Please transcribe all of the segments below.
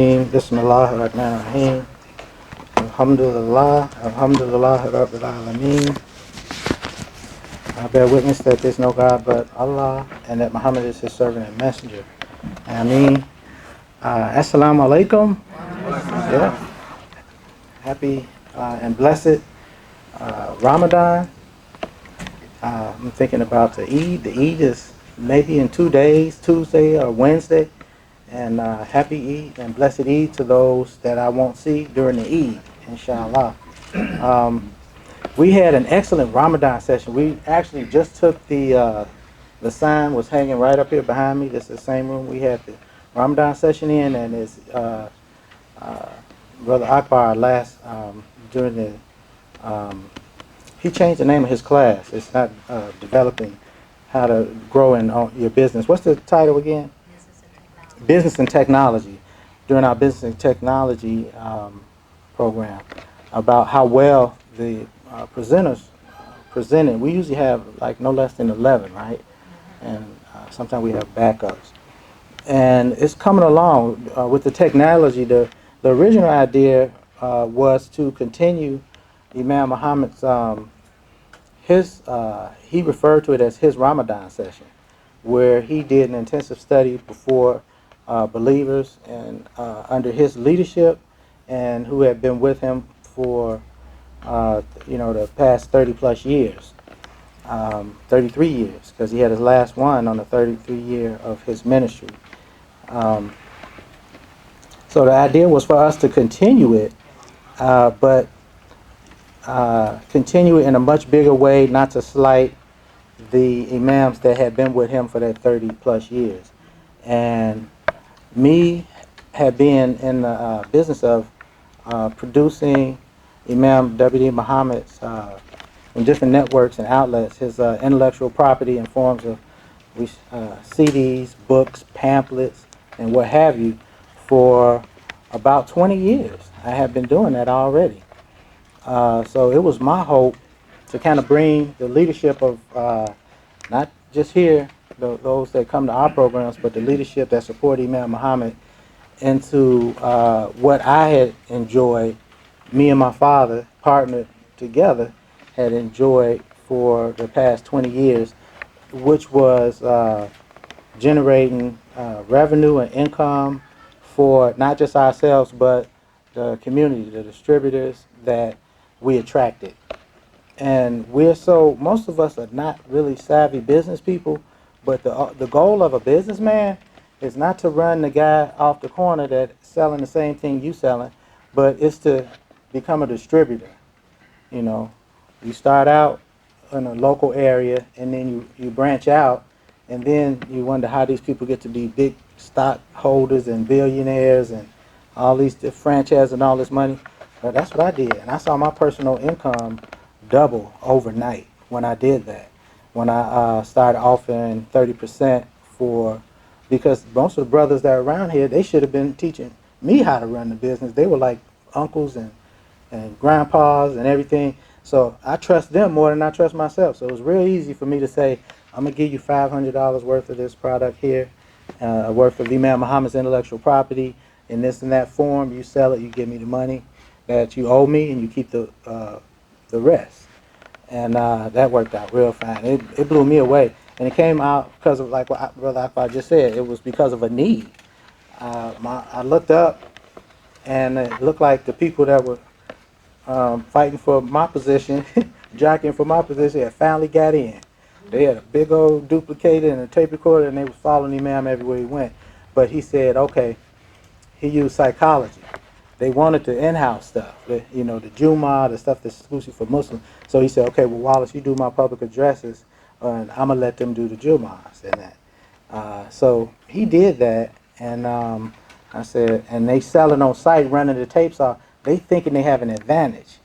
Bismillah ar-Rahman ar-Rahim. Alhamdulillah, Alhamdulillah, Rabbil Alameen. I bear witness that there is no God but Allah and that Muhammad is his servant and messenger. Ameen. Assalamu alaikum. Yeah. Happy and blessed Ramadan. I'm thinking about the Eid. The Eid is maybe in 2 days, Tuesday or Wednesday. And happy Eid and blessed Eid to those that I won't see during the Eid, inshallah. We had an excellent Ramadan session. We actually just took the sign was hanging right up here behind me. This is the same room we had the Ramadan session in, and it's Brother Akbar last during the he changed the name of his class. It's not developing how to grow in your business. What's the title again? Business and Technology. During our Business and Technology program, about how well the presenters presented. We usually have like no less than 11, right? And sometimes we have backups. And it's coming along with the technology. The original idea was to continue Imam Muhammad's, he referred to it as his Ramadan session, where he did an intensive study before believers and under his leadership, and who had been with him for the past 30 plus years, 33 years, because he had his last one on the 33 year of his ministry. So the idea was for us to continue it, but continue it in a much bigger way, not to slight the imams that had been with him for that 30 plus years. And me had been in the business of producing Imam W.D. Muhammad's in different networks and outlets, his intellectual property in forms of CDs, books, pamphlets, and what have you, for about 20 years. I have been doing that already. So it was my hope to kind of bring the leadership of not just here, those that come to our programs, but the leadership that support Imam Muhammad into what I had enjoyed, me and my father partnered together, had enjoyed for the past 20 years, which was generating revenue and income for not just ourselves, but the community, the distributors that we attracted. And most of us are not really savvy business people, but the goal of a businessman is not to run the guy off the corner that's selling the same thing you selling, but it's to become a distributor. You start out in a local area, and then you branch out, and then you wonder how these people get to be big stockholders and billionaires and all these franchises and all this money. But that's what I did, and I saw my personal income double overnight when I did that. When I started offering 30% because most of the brothers that are around here, they should have been teaching me how to run the business. They were like uncles and grandpas and everything. So I trust them more than I trust myself. So it was real easy for me to say, I'm going to give you $500 worth of this product here, worth of Imam Muhammad's intellectual property in this and that form. You sell it, you give me the money that you owe me, and you keep the rest. And that worked out real fine. It blew me away. And it came out because of, like what Brother Akbar just said, it was because of a need. I looked up, and it looked like the people that were fighting for my position, jockeying for my position, had finally got in. They had a big old duplicator and a tape recorder, and they was following Imam everywhere he went. But he said, okay, he used psychology. They wanted the in-house stuff, the Juma, the stuff that's exclusive for Muslims. So he said, okay, well, Wallace, you do my public addresses, and I'm going to let them do the Jumas and that. So he did that, and I said, and they selling on site, running the tapes off. They thinking they have an advantage.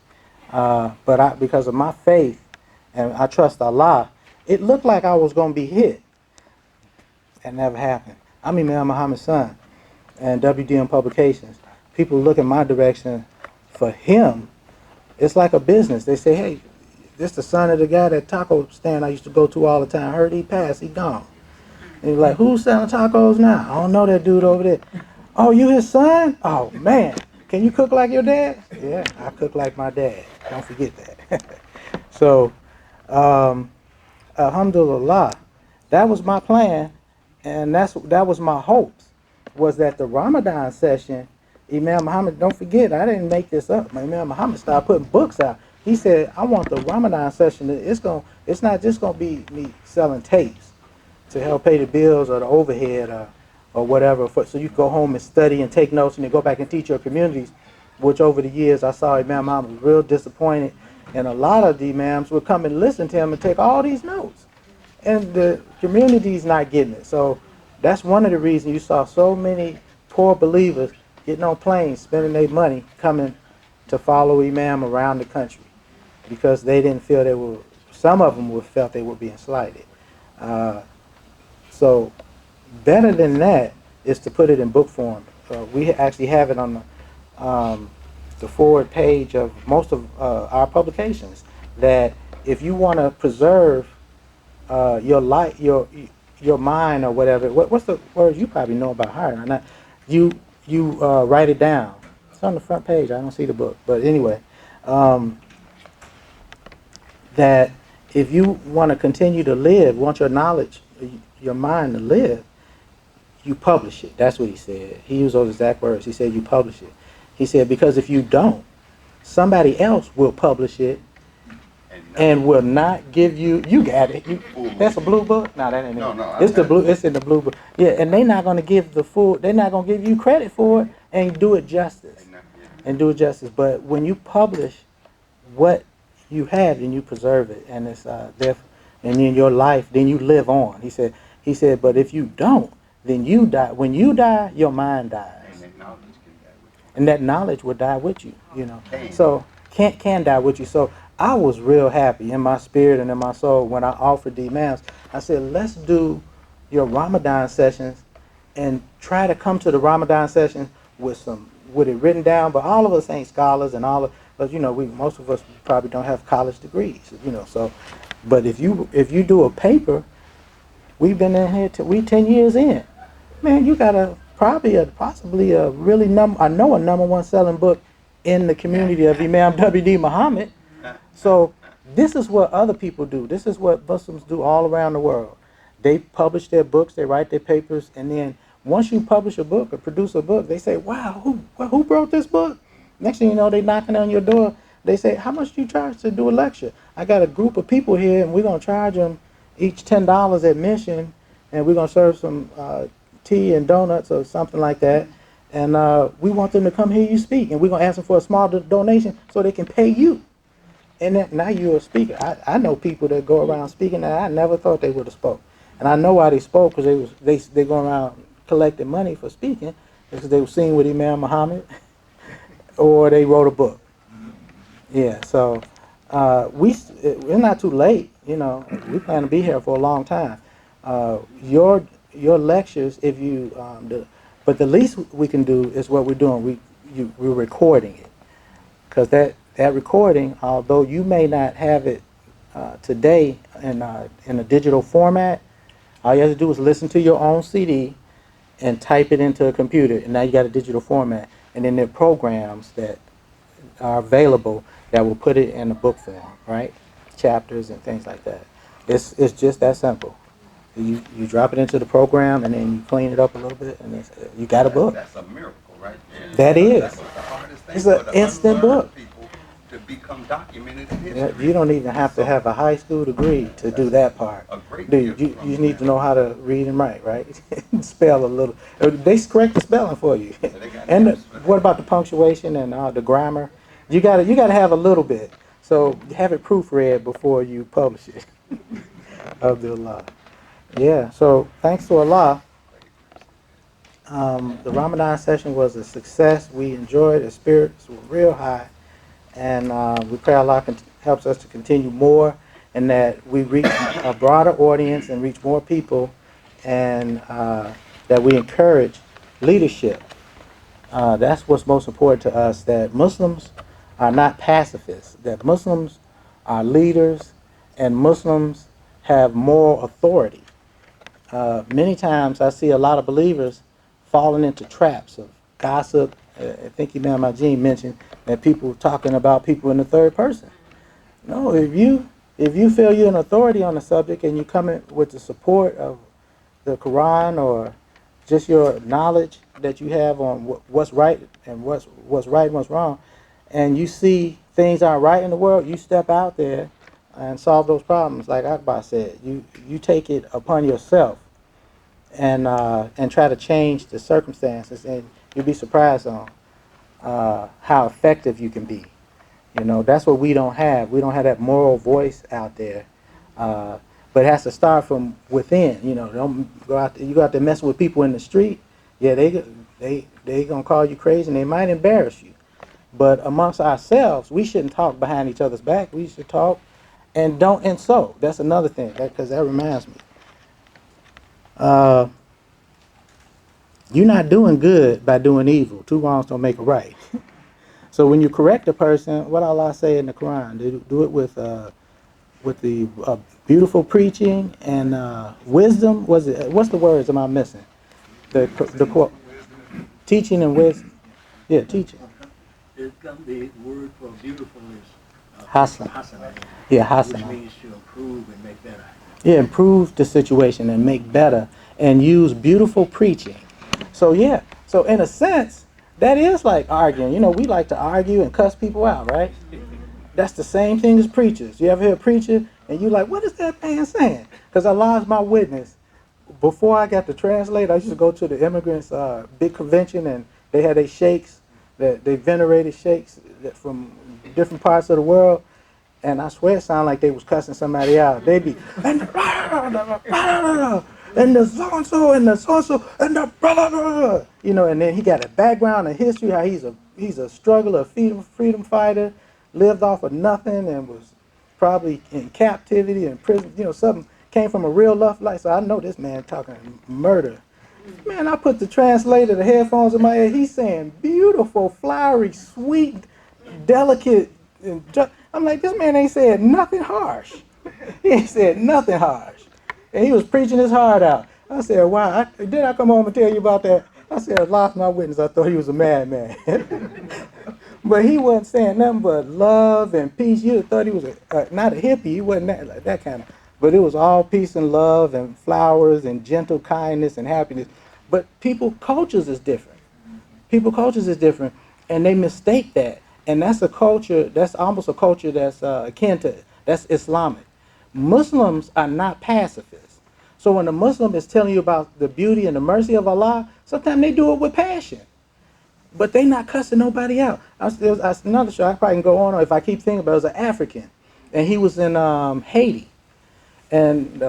But because of my faith, and I trust Allah, it looked like I was going to be hit. That never happened. I'm Imam Muhammad's son, and WDM Publications. People look in my direction for him. It's like a business. They say, hey, this the son of the guy that taco stand I used to go to all the time. I heard he passed, he gone. And you're like, who's selling tacos now? I don't know that dude over there. Oh, you his son? Oh man, can you cook like your dad? Yeah, I cook like my dad. Don't forget that. So, um, alhamdulillah, that was my plan, and that was my hopes. Was that the Ramadan session? Imam Muhammad, don't forget, I didn't make this up. Imam Muhammad started putting books out. He said, "I want the Ramadan session. It's not just gonna be me selling tapes to help pay the bills or the overhead or whatever. So you can go home and study and take notes and then go back and teach your communities." Which over the years I saw Imam Muhammad was real disappointed, and a lot of the imams would come and listen to him and take all these notes, and the community's not getting it. So that's one of the reasons you saw so many poor believers getting on planes, spending their money, coming to follow Imam around the country because they didn't feel they were. Some of them felt they were being slighted. Uh, so better than that is to put it in book form. We actually have it on the forward page of most of our publications. That if you want to preserve your life, your mind or whatever. What's the word you probably know about higher? Not you write it down. It's on the front page. I don't see the book, but anyway, um, that if you want to continue to live, want your knowledge, your mind to live, you publish it. That's what he said. He used those exact words. He said you publish it. He said because if you don't, somebody else will publish it and will not give you. You got it. That's a blue book. No, that ain't it. No, it's the blue. It's in the blue book. Yeah, and they're not going to give the full. They're not going to give you credit for it and do it justice. And do it justice. But when you publish what you have, then you preserve it, and it's there. And in your life, then you live on. He said. He said, but if you don't, then you die. When you die, your mind dies. And that knowledge will die with you, you know. So can die with you. So I was real happy in my spirit and in my soul when I offered the imams. I said, let's do your Ramadan sessions and try to come to the Ramadan session with it written down. But all of us ain't scholars, and but you know, most of us probably don't have college degrees, you know. So, but if you do a paper, we've been in here. We 10 years in. Man, you got possibly a really I know a #1 selling book in the community of Imam W.D. Muhammad. So this is what other people do. This is what Muslims do all around the world. They publish their books, they write their papers, and then once you publish a book or produce a book, they say, "Wow, who wrote this book?" Next thing you know, they knocking on your door. They say, "How much do you charge to do a lecture?" I got a group of people here, and we're gonna charge them each $10 admission, and we're gonna serve some tea and donuts or something like that, and we want them to come hear you speak, and we're going to ask them for a small donation so they can pay you. And then, now you're a speaker. I know people that go around speaking that I never thought they would have spoke, and I know why they spoke, because they go around collecting money for speaking because they were seen with Imam Muhammad or they wrote a book. Yeah, so we're not too late, you know. We plan to be here for a long time. Your lectures, if you but the least we can do is what we're doing. We're recording it, because that recording, although you may not have it today in a digital format, all you have to do is listen to your own CD and type it into a computer, and now you got a digital format. And then there are programs that are available that will put it in a book form, right? Chapters and things like that. It's just that simple. You drop it into the program, and then you clean it up a little bit, and you got a book. That's a miracle, right? Yeah. That is. That's the hardest thing. It's an instant book. To become documented in history. Yeah, you don't even have to have a high school degree to do that part. Dude, you need to know how to read and write, right? Spell a little. They correct the spelling for you. And what about the punctuation and the grammar? You gotta have a little bit. So have it proofread before you publish it. Abdullah. Yeah, so thanks to Allah, the Ramadan session was a success. We enjoyed it. The spirits were real high. And we pray Allah helps us to continue more, and that we reach a broader audience and reach more people, and that we encourage leadership. That's what's most important to us, that Muslims are not pacifists, that Muslims are leaders, and Muslims have moral authority. Many times I see a lot of believers falling into traps of gossip. I think Imam mentioned that people talking about people in the third person. No, if you feel you're an authority on the subject and you come in with the support of the Quran or just your knowledge that you have on what's right and what's right and what's wrong, and you see things aren't right in the world, you step out there and solve those problems. Like Akbar said, you take it upon yourself and try to change the circumstances, and you'll be surprised on how effective you can be. You know, that's what we don't have. We don't have that moral voice out there. But it has to start from within. You know, don't go out there, you go out there messing with people in the street. Yeah, they gonna call you crazy and they might embarrass you. But amongst ourselves, we shouldn't talk behind each other's back. We should talk and don't insult. That's another thing, because that reminds me. Uh, you're not doing good by doing evil. Two wrongs don't make a right. So when you correct a person, what Allah say in the Quran? Do it with the beautiful preaching and wisdom. What's the words am I missing? The quote. Teaching and wisdom. Yeah, teaching. The word for beautiful is Hasan. hasana. Yeah, Hasan. Which means to improve and make better. Yeah, improve the situation and make better and use beautiful preaching. So yeah, so in a sense, that is like arguing. You know, we like to argue and cuss people out, right? That's the same thing as preachers. You ever hear a preacher and you like, what is that man saying? Because Allah is my witness. Before I got to translate, I used to go to the immigrants' big convention, and they had their sheikhs, that they venerated sheikhs from different parts of the world. And I swear it sounded like they was cussing somebody out. They'd be, and the so-and-so, and the so-and-so, and the brother, you know, and then he got a background and history, how he's a struggler, a freedom fighter, lived off of nothing and was probably in captivity and prison, you know, something came from a real rough life. So I know this man talking murder. Man, I put the translator, the headphones in my ear, he's saying beautiful, flowery, sweet, delicate, I'm like, this man ain't said nothing harsh. He ain't said nothing harsh. And he was preaching his heart out. I said, wow, did I come home and tell you about that? I said, I lost my witness. I thought he was a madman. But he wasn't saying nothing but love and peace. You thought he was not a hippie. He wasn't that kind of. But it was all peace and love and flowers and gentle kindness and happiness. But people cultures is different. People cultures is different. And they mistake that. And that's a culture, that's almost a culture that's akin to, that's Islamic. Muslims are not pacifists. So when a Muslim is telling you about the beauty and the mercy of Allah, sometimes they do it with passion. But they not cussing nobody out. Another show, I probably can go on, or if I keep thinking about it, was an African. And he was in Haiti. And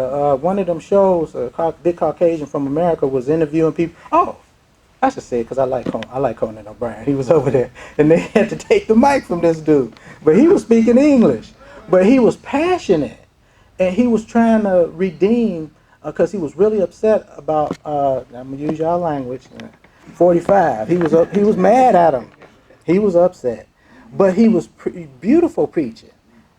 one of them shows, a big Caucasian from America was interviewing people. Oh, I should say it because I like Conan O'Brien. He was over there. And they had to take the mic from this dude. But he was speaking English. But he was passionate. And he was trying to redeem, because he was really upset about, I'm going to use y'all language, 45. He was mad at him. He was upset. But he was beautiful preaching.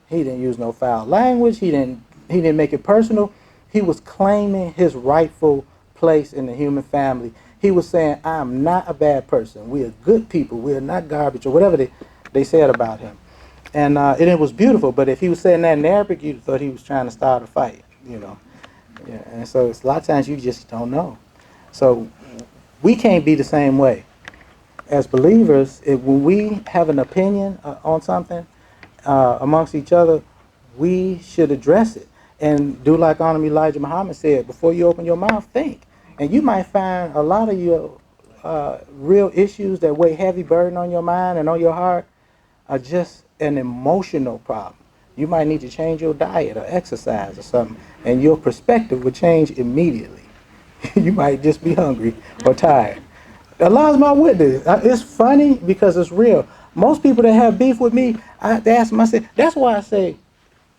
He didn't use no foul language. He didn't make it personal. He was claiming his rightful place in the human family. He was saying, I'm not a bad person. We are good people. We are not garbage, or whatever they said about him. And it was beautiful. But if he was saying that in Arabic, you thought he was trying to start a fight, you know. Yeah, and so it's a lot of times you just don't know. So we can't be the same way. As believers, when we have an opinion on something amongst each other, we should address it. And do like Honorable Elijah Muhammad said, before you open your mouth, think. And you might find a lot of your real issues that weigh heavy burden on your mind and on your heart are just an emotional problem. You might need to change your diet or exercise or something, and your perspective will change immediately. You might just be hungry or tired. Allah's my witness. It's funny because it's real. Most people that have beef with me, I have to ask them, I say, that's why I say,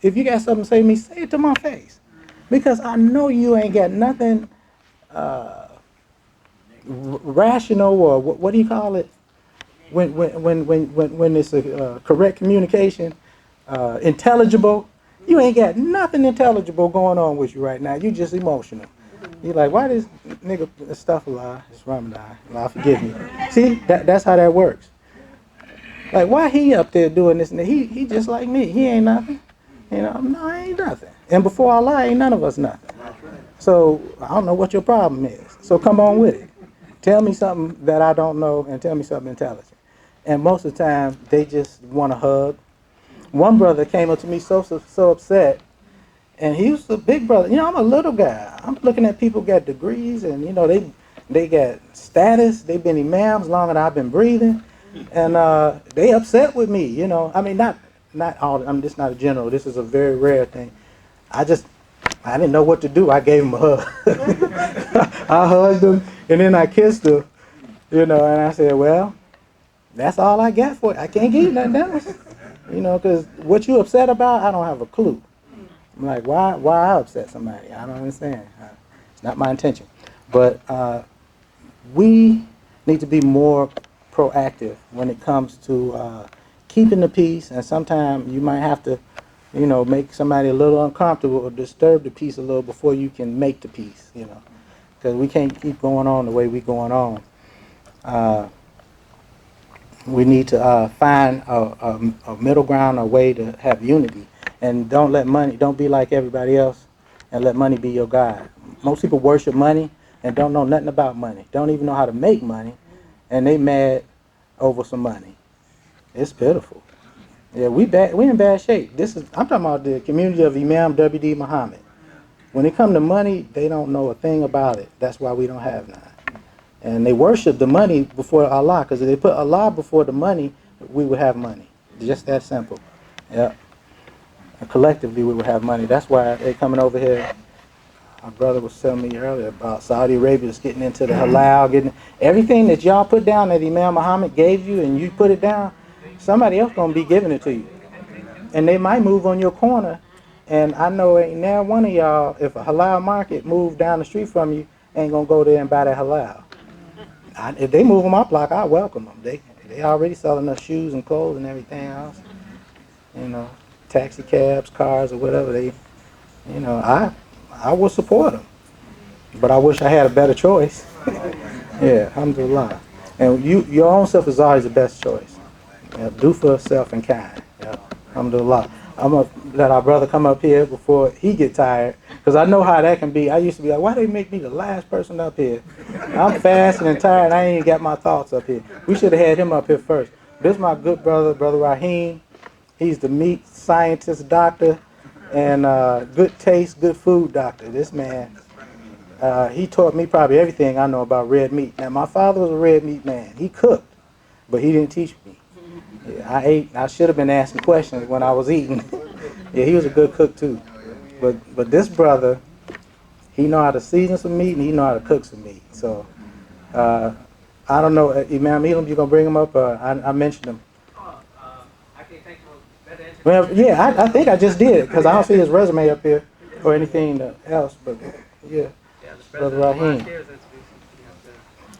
if you got something to say to me, say it to my face. Because I know you ain't got nothing rational, or what do you call it? When it's a correct communication, intelligible. You ain't got nothing intelligible going on with you right now. You just emotional. You're like, why this nigga astaghfirullah, it's Ramadan, Allah forgive me. See, that's how that works. Like, why he up there doing this and that? He just like me. He ain't nothing. You know, no, I ain't nothing. And before Allah, ain't none of us nothing. So I don't know what your problem is. So come on with it. Tell me something that I don't know and tell me something intelligent. And most of the time, they just want a hug. One brother came up to me so upset, and he was a big brother. You know, I'm a little guy. I'm looking at people got degrees, and you know they got status. They've been imams longer than I've been breathing, and they upset with me. You know, I mean not all. I'm just not a general. This is a very rare thing. I didn't know what to do. I gave him a hug. I hugged him, and then I kissed him. You know, and I said, well, that's all I got for it. I can't give you nothing else. You know, because what you upset about, I don't have a clue. I'm like, why I upset somebody? I don't understand. It's not my intention. But we need to be more proactive when it comes to keeping the peace. And sometimes you might have to, you know, make somebody a little uncomfortable or disturb the peace a little before you can make the peace, you know. Because we can't keep going on the way we're going on. We need to find a middle ground, a way to have unity. And don't be like everybody else and let money be your guide. Most people worship money and don't know nothing about money. Don't even know how to make money, and they mad over some money. It's pitiful. Yeah, we in bad shape. I'm talking about the community of Imam W.D. Mohammed. When it comes to money, they don't know a thing about it. That's why we don't have none. And they worship the money before Allah, because if they put Allah before the money, we would have money. Just that simple. Yeah. And collectively, we would have money. That's why they're coming over here. My brother was telling me earlier about Saudi Arabia is getting into the halal, getting everything that y'all put down that Imam Muhammad gave you, and you put it down. Somebody else gonna be giving it to you, and they might move on your corner. And I know ain't now one of y'all, if a halal market moved down the street from you, ain't gonna go there and buy that halal. If they move on my block, I welcome them. They already selling us shoes and clothes and everything else. You know, taxi cabs, cars, or whatever. You know, I will support them. But I wish I had a better choice. Yeah, alhamdulillah. And your own self is always the best choice. Yeah, do for self and kind. Yeah, alhamdulillah. I'm going to let our brother come up here before he get tired, because I know how that can be. I used to be like, why they make me the last person up here? I'm fasting and tired, and I ain't even got my thoughts up here. We should have had him up here first. This is my good brother, Brother Rahim. He's the meat scientist doctor and good taste, good food doctor. This man, he taught me probably everything I know about red meat. Now, my father was a red meat man. He cooked, but he didn't teach me. Yeah, I ate. I should have been asking questions when I was eating. Yeah, he was a good cook too. But this brother, he know how to season some meat and he know how to cook some meat. So I don't know, Imam Elam, you gonna bring him up? I mentioned him. I can't think of a better answer. Well, yeah, I think I just did, because I don't see his resume up here or anything else. But yeah, Brother Rahim.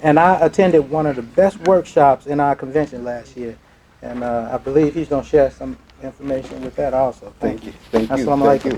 And I attended one of the best workshops in our convention last year. And I believe he's going to share some information with that also. Thank you. Thank you. Assalamu Thank alaikum. you.